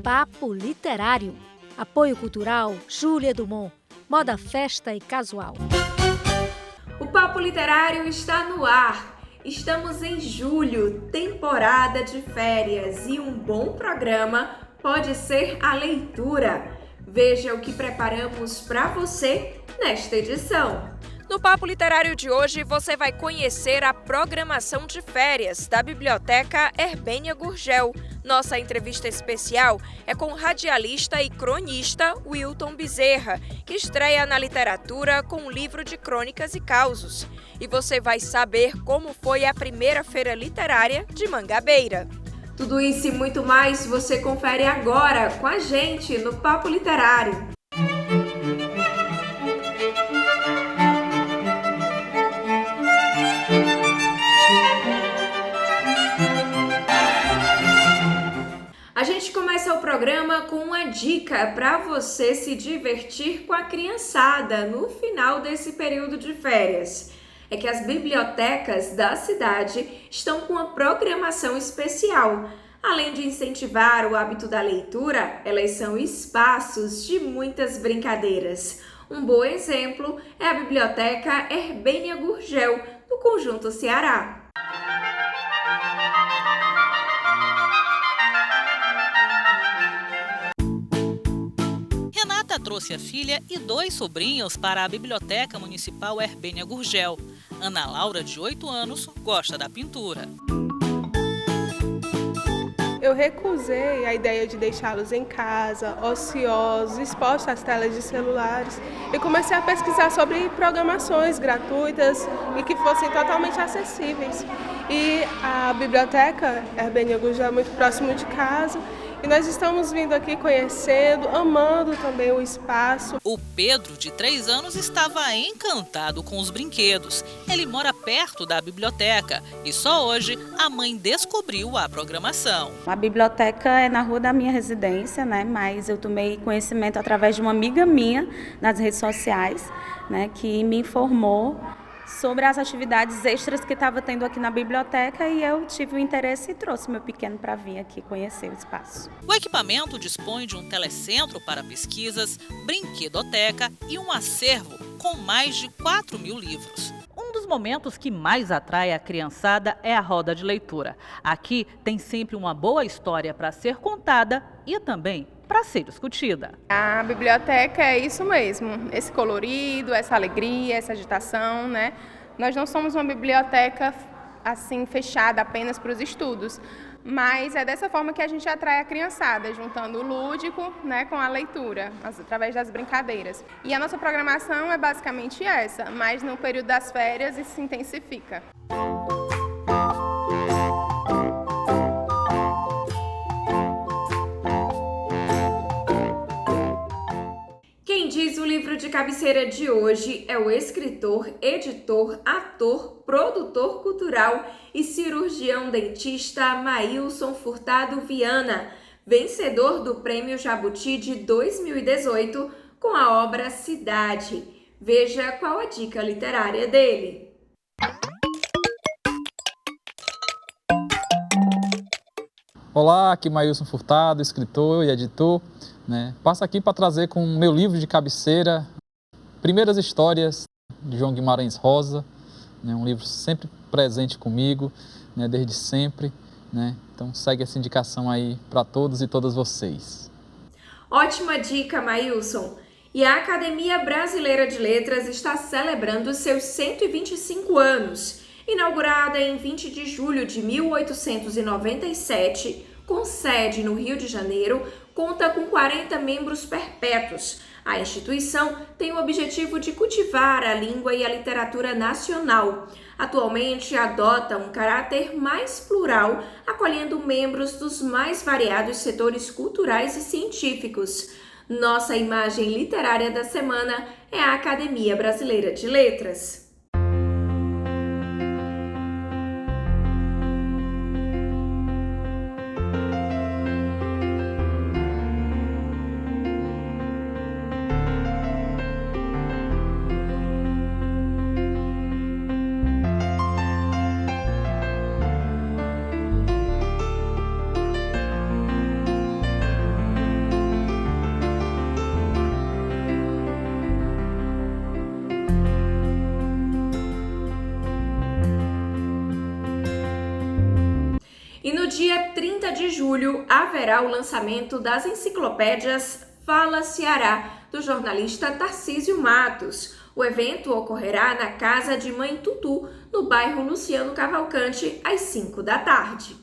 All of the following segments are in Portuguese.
Papo Literário. Apoio cultural Júlia Dumont. Moda, festa e casual. O Papo Literário está no ar. Estamos em julho, temporada de férias, e um bom programa pode ser a leitura. Veja o que preparamos para você nesta edição. No Papo Literário de hoje, você vai conhecer a programação de férias da Biblioteca Herbênia Gurgel. Nossa entrevista especial é com o radialista e cronista Wilton Bezerra, que estreia na literatura com um livro de crônicas e causos. E você vai saber como foi a primeira feira literária de Mangabeira. Tudo isso e muito mais você confere agora com a gente no Papo Literário. A gente começa o programa com uma dica para você se divertir com a criançada no final desse período de férias. É que as bibliotecas da cidade estão com uma programação especial. Além de incentivar o hábito da leitura, elas são espaços de muitas brincadeiras. Um bom exemplo é a Biblioteca Herbênia Gurgel, no Conjunto Ceará. Trouxe a filha e 2 sobrinhos para a Biblioteca Municipal Herbênia Gurgel. Ana Laura, de 8 anos, gosta da pintura. Eu recusei a ideia de deixá-los em casa, ociosos, expostos às telas de celulares, e comecei a pesquisar sobre programações gratuitas e que fossem totalmente acessíveis. E a Biblioteca Herbênia Gurgel é muito próximo de casa, e nós estamos vindo aqui conhecendo, amando também o espaço. O Pedro, de 3 anos, estava encantado com os brinquedos. Ele mora perto da biblioteca e só hoje a mãe descobriu a programação. A biblioteca é na rua da minha residência, né? Mas eu tomei conhecimento através de uma amiga minha nas redes sociais, né? Que me informou sobre as atividades extras que estava tendo aqui na biblioteca, e eu tive o interesse e trouxe meu pequeno para vir aqui conhecer o espaço. O equipamento dispõe de um telecentro para pesquisas, brinquedoteca e um acervo com mais de 4.000 livros. Um dos momentos que mais atrai a criançada é a roda de leitura. Aqui tem sempre uma boa história para ser contada e também para ser discutida. A biblioteca é isso mesmo, esse colorido, essa alegria, essa agitação, né? Nós não somos uma biblioteca assim fechada apenas para os estudos, mas é dessa forma que a gente atrai a criançada, juntando o lúdico, né, com a leitura, através das brincadeiras. E a nossa programação é basicamente essa, mas no período das férias isso se intensifica. Quem diz o livro de cabeceira de hoje é o escritor, editor, ator, produtor cultural e cirurgião dentista Maílson Furtado Viana, vencedor do Prêmio Jabuti de 2018 com a obra Cidade. Veja qual a dica literária dele. Olá, aqui Maílson Furtado, escritor e editor. Passo aqui para trazer com o meu livro de cabeceira Primeiras Histórias de João Guimarães Rosa, um livro sempre presente comigo, desde sempre. Então segue essa indicação aí para todos e todas vocês. Ótima dica, Maílson! E a Academia Brasileira de Letras está celebrando seus 125 anos. Inaugurada em 20 de julho de 1897, com sede no Rio de Janeiro, conta com 40 membros perpétuos. A instituição tem o objetivo de cultivar a língua e a literatura nacional. Atualmente adota um caráter mais plural, acolhendo membros dos mais variados setores culturais e científicos. Nossa imagem literária da semana é a Academia Brasileira de Letras. de julho, haverá o lançamento das enciclopédias Fala Ceará, do jornalista Tarcísio Matos. O evento ocorrerá na Casa de Mãe Tutu, no bairro Luciano Cavalcante, às 5 da tarde.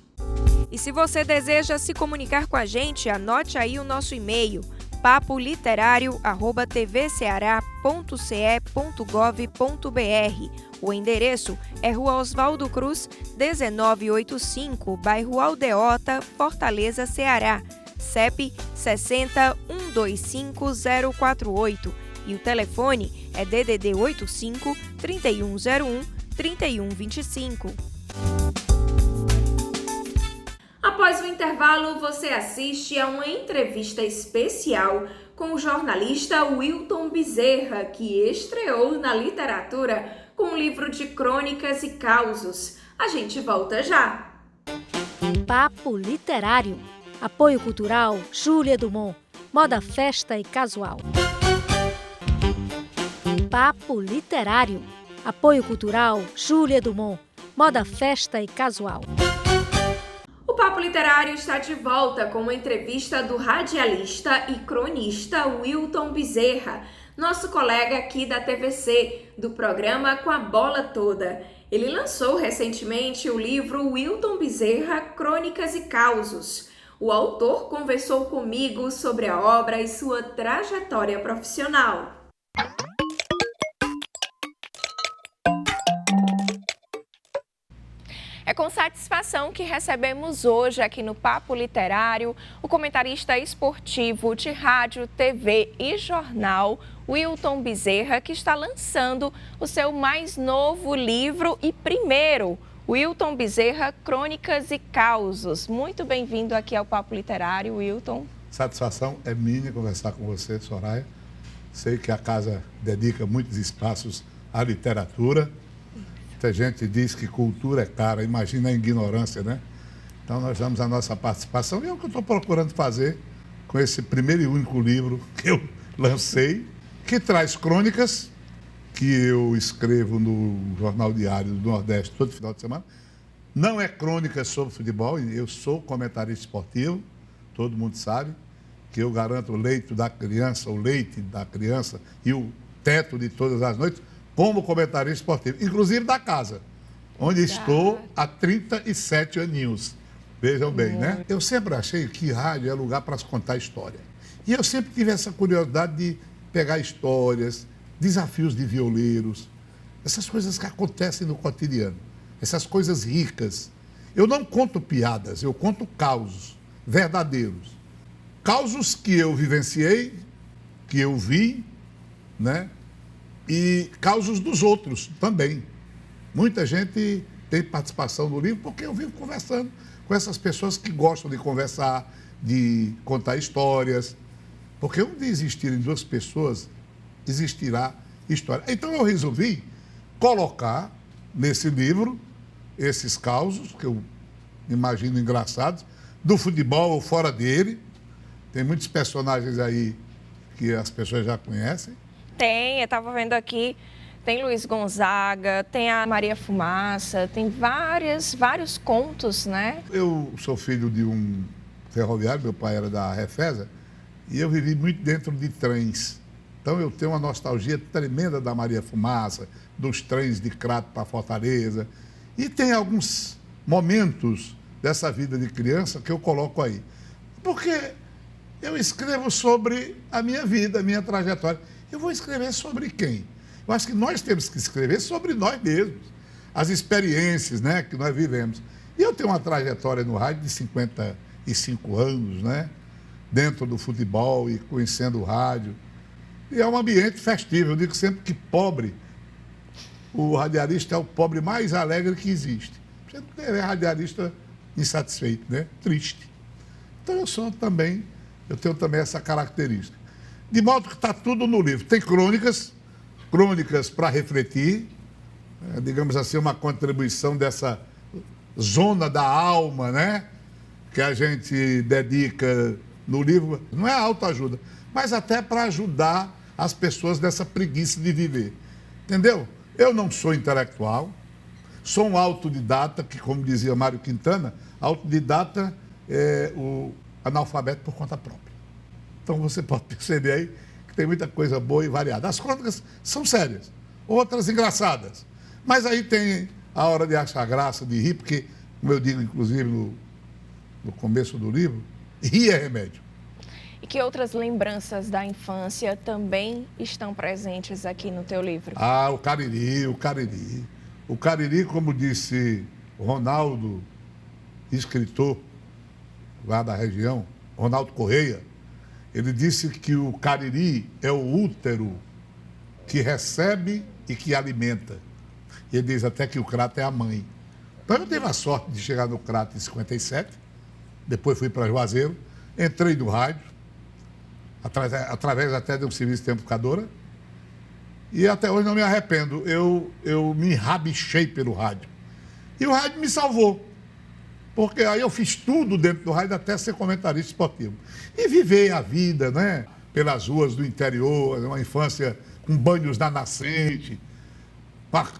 E se você deseja se comunicar com a gente, anote aí o nosso e-mail, papoliterário@tvceará.ce.gov.br. O endereço é Rua Oswaldo Cruz, 1985, bairro Aldeota, Fortaleza, Ceará. CEP 60-125-048 e o telefone é DDD 85 3101 3125. Após o intervalo, você assiste a uma entrevista especial com o jornalista Wilton Bezerra, que estreou na literatura com um livro de crônicas e causos. A gente volta já! Papo Literário. Apoio Cultural Júlia Dumont. Moda, festa e casual. Papo Literário. Apoio Cultural Júlia Dumont. Moda, festa e casual. O Papo Literário está de volta com uma entrevista do radialista e cronista Wilton Bezerra, nosso colega aqui da TVC, do programa Com a Bola Toda. Ele lançou recentemente o livro Wilton Bezerra, Crônicas e Causos. O autor conversou comigo sobre a obra e sua trajetória profissional. É com satisfação que recebemos hoje aqui no Papo Literário o comentarista esportivo de rádio, TV e jornal, Wilton Bezerra, que está lançando o seu mais novo livro e primeiro, Wilton Bezerra, Crônicas e Causos. Muito bem-vindo aqui ao Papo Literário, Wilton. Satisfação é minha conversar com você, Soraya. Sei que a casa dedica muitos espaços à literatura. Muita gente diz que cultura é cara, imagina a ignorância, né? Então nós damos a nossa participação e é o que eu estou procurando fazer com esse primeiro e único livro que eu lancei, que traz crônicas que eu escrevo no Jornal Diário do Nordeste todo final de semana. Não é crônica sobre futebol, eu sou comentarista esportivo, todo mundo sabe que eu garanto o leite da criança e o teto de todas as noites como comentarista esportivo, inclusive da casa, onde estou há 37 aninhos. Vejam bem, né? Eu sempre achei que rádio é lugar para se contar história. E eu sempre tive essa curiosidade de pegar histórias, desafios de violeiros, essas coisas que acontecem no cotidiano, essas coisas ricas. Eu não conto piadas, eu conto causos verdadeiros. Causos que eu vivenciei, que eu vi, né? E causos dos outros também. Muita gente tem participação no livro porque eu vivo conversando com essas pessoas que gostam de conversar, de contar histórias. Porque onde existirem duas pessoas, existirá história. Então eu resolvi colocar nesse livro esses causos, que eu imagino engraçados, do futebol ou fora dele. Tem muitos personagens aí que as pessoas já conhecem. Tem, eu estava vendo aqui, tem Luiz Gonzaga, tem a Maria Fumaça, tem vários contos, né? Eu sou filho de um ferroviário, meu pai era da Refesa, e eu vivi muito dentro de trens. Então eu tenho uma nostalgia tremenda da Maria Fumaça, dos trens de Crato para Fortaleza. E tem alguns momentos dessa vida de criança que eu coloco aí. Porque eu escrevo sobre a minha vida, a minha trajetória. Eu vou escrever sobre quem? Eu acho que nós temos que escrever sobre nós mesmos, as experiências, né, que nós vivemos. E eu tenho uma trajetória no rádio de 55 anos, né, dentro do futebol e conhecendo o rádio. E é um ambiente festivo. Eu digo sempre que pobre, o radialista é o pobre mais alegre que existe. Você não é radialista insatisfeito, né? Triste. Então eu tenho também essa característica. De modo que está tudo no livro. Tem crônicas para refletir, digamos assim, uma contribuição dessa zona da alma, né? Que a gente dedica no livro. Não é autoajuda, mas até para ajudar as pessoas dessa preguiça de viver. Entendeu? Eu não sou intelectual, sou um autodidata, que, como dizia Mário Quintana, autodidata o analfabeto por conta própria. Então você pode perceber aí que tem muita coisa boa e variada. As crônicas são sérias, outras engraçadas. Mas aí tem a hora de achar graça, de rir, porque, como eu digo, inclusive, no começo do livro, rir é remédio. E que outras lembranças da infância também estão presentes aqui no teu livro? Ah, o Cariri. O Cariri, como disse Ronaldo, escritor lá da região, Ronaldo Correia, ele disse que o Cariri é o útero que recebe e que alimenta. Ele diz até que o crato é a mãe. Então eu tive a sorte de chegar no crato em 57, depois fui para Juazeiro, entrei no rádio, através até de um serviço de amplificadora, e até hoje não me arrependo. Eu me enrabichei pelo rádio. E o rádio me salvou, porque aí eu fiz tudo dentro do rádio até ser comentarista esportivo. E viver a vida, né? Pelas ruas do interior, uma infância com banhos na nascente,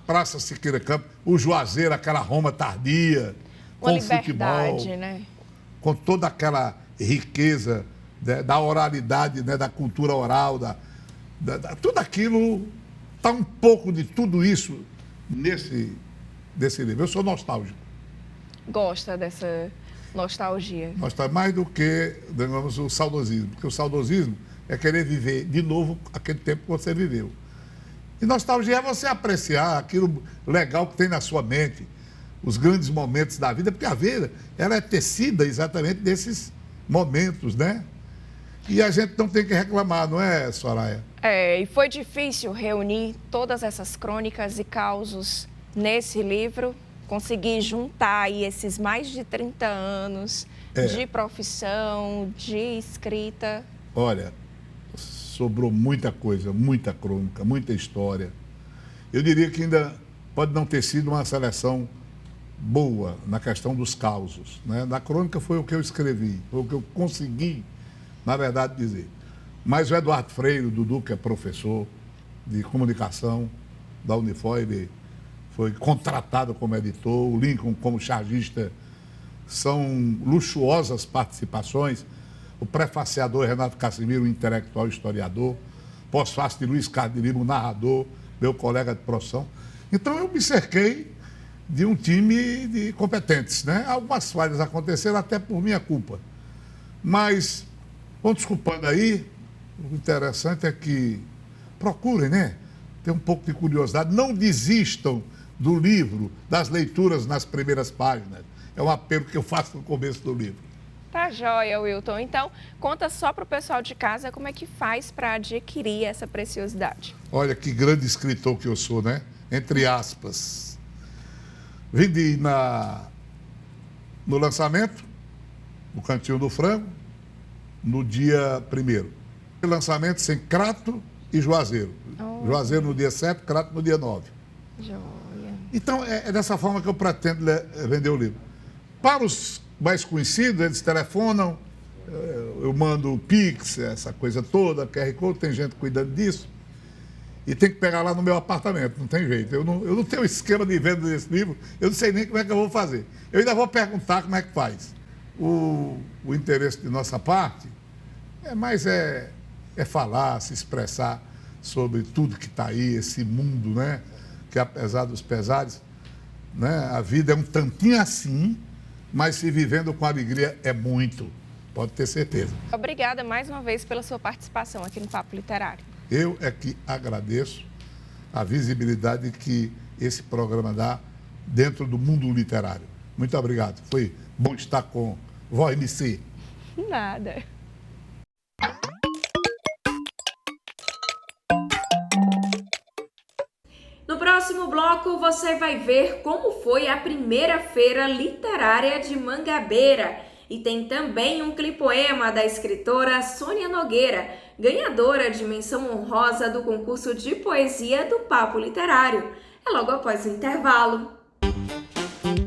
Praça Siqueira Campos, o Juazeiro, aquela Roma tardia, uma com futebol, né? Com toda aquela riqueza, né, da oralidade, né, da cultura oral, tudo aquilo, está um pouco de tudo isso desse livro. Eu sou nostálgico. Gosta dessa nostalgia? Nostálgico mais do que, digamos, o saudosismo, porque o saudosismo é querer viver de novo aquele tempo que você viveu. E nostalgia é você apreciar aquilo legal que tem na sua mente, os grandes momentos da vida, porque a vida, ela é tecida exatamente desses momentos, né? E a gente não tem que reclamar, não é, Soraya? E foi difícil reunir todas essas crônicas e causos nesse livro, conseguir juntar aí esses mais de 30 anos de profissão, de escrita. Olha, sobrou muita coisa, muita crônica, muita história. Eu diria que ainda pode não ter sido uma seleção boa na questão dos causos, né? Na crônica foi o que eu escrevi, foi o que eu consegui, na verdade, dizer. Mas o Eduardo Freire, o Dudu, que é professor de comunicação da Unifor, ele foi contratado como editor, o Lincoln como chargista, são luxuosas participações. O prefaciador Renato Casimiro, o intelectual historiador, pós-fácil de Luiz Carlos de Lima, o narrador, meu colega de profissão. Então eu me cerquei de um time de competentes, né? Algumas falhas aconteceram até por minha culpa. Mas, vão desculpando aí, o interessante é que procurem, né? Ter um pouco de curiosidade, não desistam do livro, das leituras nas primeiras páginas. É um apelo que eu faço no começo do livro. Tá joia, Wilton. Então, conta só para o pessoal de casa como é que faz para adquirir essa preciosidade. Olha que grande escritor que eu sou, né? Entre aspas. Vendi no lançamento, no Cantinho do Frango, no dia 1º. Lançamento sem Crato e Juazeiro. Juazeiro no dia 7, Crato no dia 9. Joia. Então, é dessa forma que eu pretendo vender o livro. Para os mais conhecidos, eles telefonam, eu mando o Pix, essa coisa toda, QR Code, tem gente cuidando disso. E tem que pegar lá no meu apartamento, não tem jeito. Eu não tenho esquema de venda desse livro, eu não sei nem como é que eu vou fazer. Eu ainda vou perguntar como é que faz. O interesse de nossa parte é falar, se expressar sobre tudo que está aí, esse mundo, né? Que apesar dos pesares, né? A vida é um tantinho assim, mas se vivendo com alegria é muito, pode ter certeza. Obrigada mais uma vez pela sua participação aqui no Papo Literário. Eu é que agradeço a visibilidade que esse programa dá dentro do mundo literário. Muito obrigado. Foi bom estar com Vó MC. Nada. No próximo bloco, você vai ver como foi a primeira feira literária de Mangabeira. E tem também um clipoema da escritora Sônia Nogueira, ganhadora de menção honrosa do concurso de poesia do Papo Literário. É logo após o intervalo.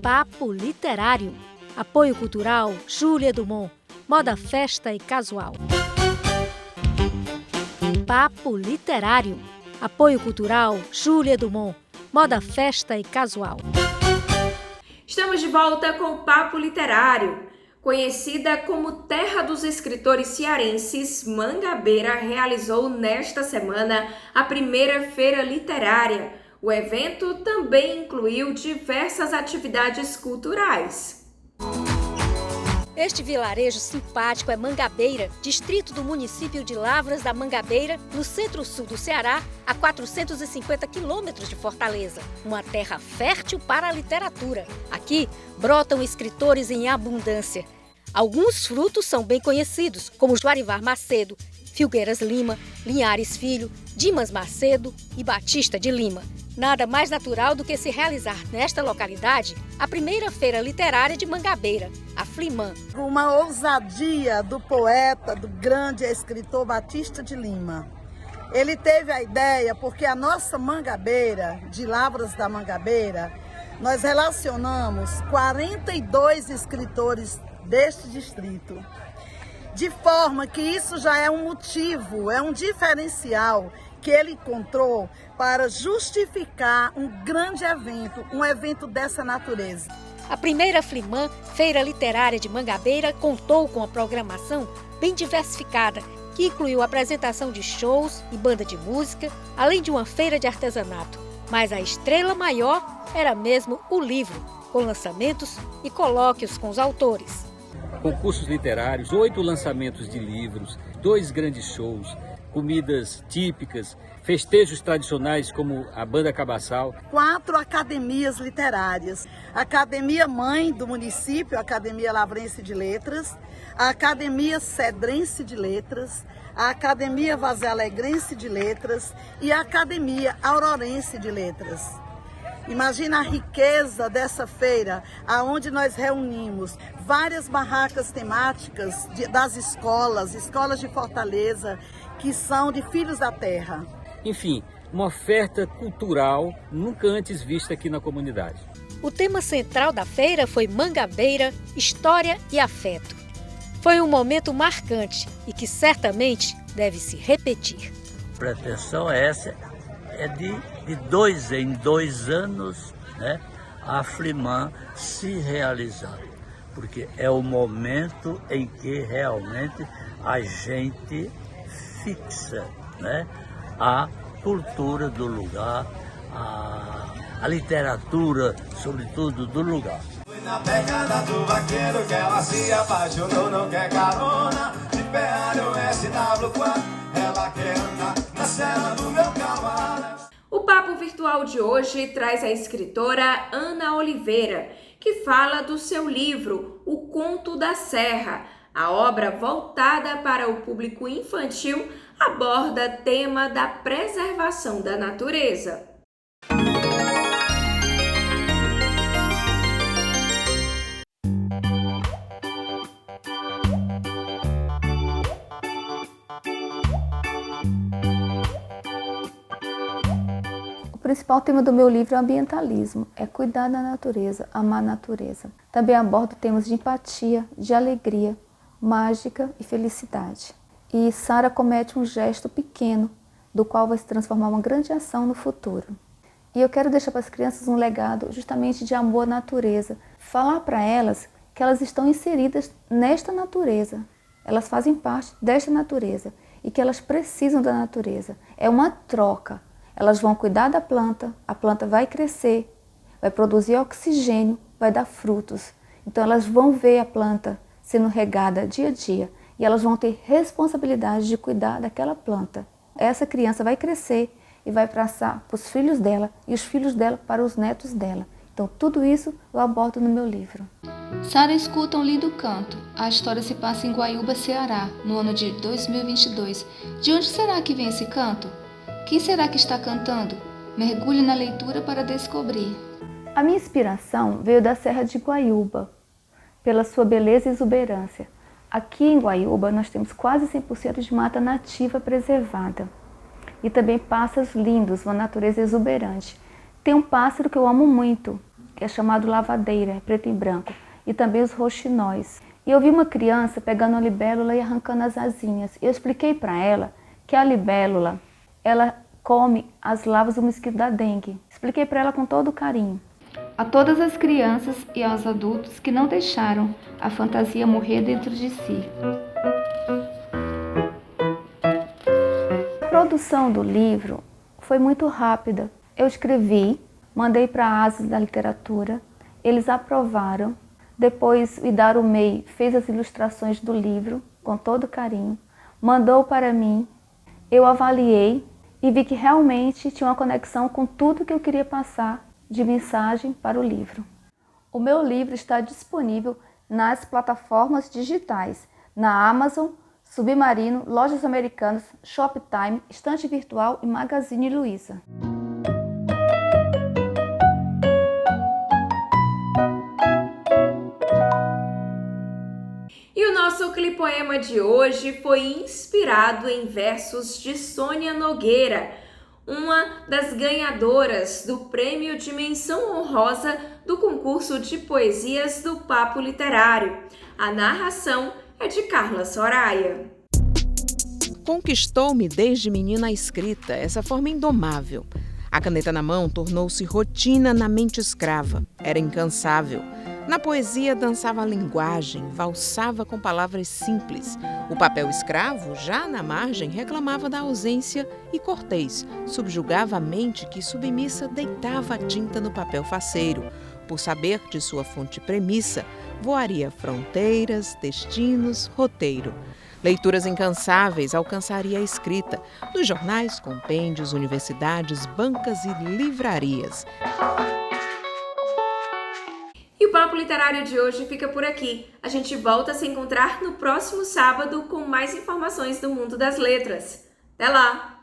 Papo Literário. Apoio cultural Júlia Dumont. Moda, festa e casual. Papo Literário. Apoio cultural Júlia Dumont. Moda, festa e casual. Estamos de volta com o Papo Literário. Conhecida como Terra dos Escritores Cearenses, Mangabeira realizou nesta semana a primeira feira literária. O evento também incluiu diversas atividades culturais. Este vilarejo simpático é Mangabeira, distrito do município de Lavras da Mangabeira, no centro-sul do Ceará, a 450 quilômetros de Fortaleza. Uma terra fértil para a literatura. Aqui brotam escritores em abundância. Alguns frutos são bem conhecidos, como Juarivar Macedo, Filgueiras Lima, Linhares Filho, Dimas Macedo e Batista de Lima. Nada mais natural do que se realizar nesta localidade a primeira feira literária de Mangabeira, a Flimã. Uma ousadia do poeta, do grande escritor Batista de Lima. Ele teve a ideia porque a nossa Mangabeira, de Lavras da Mangabeira, nós relacionamos 42 escritores deste distrito. De forma que isso já é um motivo, é um diferencial que ele encontrou para justificar um grande evento, um evento dessa natureza. A primeira Flimã, Feira Literária de Mangabeira, contou com a programação bem diversificada, que incluiu a apresentação de shows e banda de música, além de uma feira de artesanato. Mas a estrela maior era mesmo o livro, com lançamentos e colóquios com os autores. Concursos literários, 8 lançamentos de livros, 2 grandes shows, comidas típicas, festejos tradicionais como a Banda Cabaçal. 4 academias literárias. A Academia Mãe do município, a Academia Lavrense de Letras, a Academia Cedrense de Letras, a Academia Vazalegrense de Letras e a Academia Aurorense de Letras. Imagina a riqueza dessa feira, aonde nós reunimos várias barracas temáticas das escolas de Fortaleza, que são de Filhos da Terra. Enfim, uma oferta cultural nunca antes vista aqui na comunidade. O tema central da feira foi Mangabeira, História e Afeto. Foi um momento marcante e que certamente deve se repetir. A pretensão essa é de 2 em 2 anos, né, a Flimã se realizar, porque é o momento em que realmente a gente fixa, né, a cultura do lugar, a literatura, sobretudo, do lugar. Fui na pegada do vaqueiro que ela se apaixonou, não quer carona, de Ferrari SW4, ela quer andar na cela do meu cavalo. O papo virtual de hoje traz a escritora Ana Oliveira, que fala do seu livro O Conto da Serra. A obra, voltada para o público infantil, aborda o tema da preservação da natureza. O principal tema do meu livro é o ambientalismo, é cuidar da natureza, amar a natureza. Também abordo temas de empatia, de alegria, mágica e felicidade. E Sara comete um gesto pequeno, do qual vai se transformar uma grande ação no futuro. E eu quero deixar para as crianças um legado justamente de amor à natureza. Falar para elas que elas estão inseridas nesta natureza. Elas fazem parte desta natureza e que elas precisam da natureza. É uma troca. Elas vão cuidar da planta, a planta vai crescer, vai produzir oxigênio, vai dar frutos. Então elas vão ver a planta sendo regada dia a dia e elas vão ter responsabilidade de cuidar daquela planta. Essa criança vai crescer e vai passar para os filhos dela e os filhos dela para os netos dela. Então tudo isso eu abordo no meu livro. Sara escuta um lindo canto. A história se passa em Guaiúba, Ceará, no ano de 2022. De onde será que vem esse canto? Quem será que está cantando? Mergulhe na leitura para descobrir. A minha inspiração veio da Serra de Guaiúba, pela sua beleza e exuberância. Aqui em Guaiúba nós temos quase 100% de mata nativa preservada. E também pássaros lindos, uma natureza exuberante. Tem um pássaro que eu amo muito, que é chamado lavadeira, é preto e branco. E também os roxinóis. E eu vi uma criança pegando a libélula e arrancando as asinhas. Eu expliquei para ela que a libélula, ela come as larvas do mosquito da dengue. Expliquei para ela com todo carinho. a todas as crianças e aos adultos que não deixaram a fantasia morrer dentro de si. A produção do livro foi muito rápida. Eu escrevi, mandei para a Asas da Literatura, eles aprovaram. Depois, o Idaro Mei fez as ilustrações do livro com todo carinho, mandou para mim, eu avaliei e vi que realmente tinha uma conexão com tudo que eu queria passar de mensagem para o livro. O meu livro está disponível nas plataformas digitais, na Amazon, Submarino, Lojas Americanas, Shoptime, Estante Virtual e Magazine Luiza. E o nosso clipoema de hoje foi inspirado em versos de Sônia Nogueira, uma das ganhadoras do Prêmio de Menção Honrosa do concurso de poesias do Papo Literário. A narração é de Carla Soraya. Conquistou-me desde menina a escrita, essa forma indomável. A caneta na mão tornou-se rotina na mente escrava. Era incansável. Na poesia dançava a linguagem, valsava com palavras simples. O papel escravo, já na margem, reclamava da ausência e cortês, subjugava a mente que, submissa, deitava a tinta no papel faceiro. Por saber de sua fonte premissa, voaria fronteiras, destinos, roteiro. Leituras incansáveis alcançaria a escrita, nos jornais, compêndios, universidades, bancas e livrarias. E o Papo Literário de hoje fica por aqui. A gente volta a se encontrar no próximo sábado com mais informações do mundo das letras. Até lá!